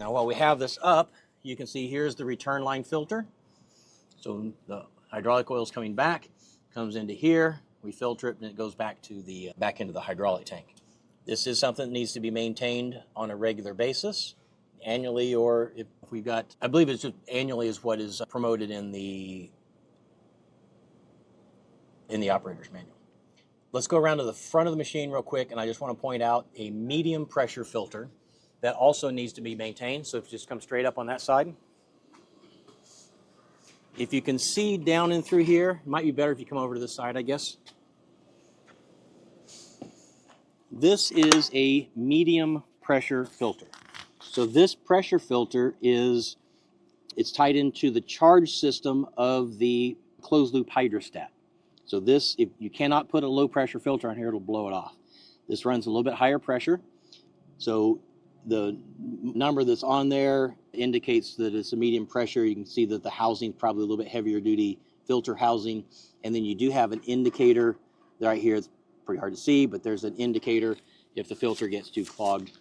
Now while we have this up, you can see here's the return line filter. So the hydraulic oil is coming back, comes into here, we filter it, and it goes back to the back into the hydraulic tank. This is something that needs to be maintained on a regular basis, annually, or if we've got, I believe it's just annually is what is promoted in the operator's manual. Let's go around to the front of the machine real quick, and I just want to point out a medium pressure filter that also needs to be maintained. So if you just come straight up on that side. If you can see down in through here, it might be better if you come over to this side, I guess. This is a medium pressure filter. So this pressure filter it's tied into the charge system of the closed loop hydrostat. So this, if you cannot put a low pressure filter on here, it'll blow it off. This runs a little bit higher pressure. So the number that's on there indicates that it's a medium pressure. You can see that the housing is probably a little bit heavier duty filter housing. And then you do have an indicator right here. It's pretty hard to see, but there's an indicator if the filter gets too clogged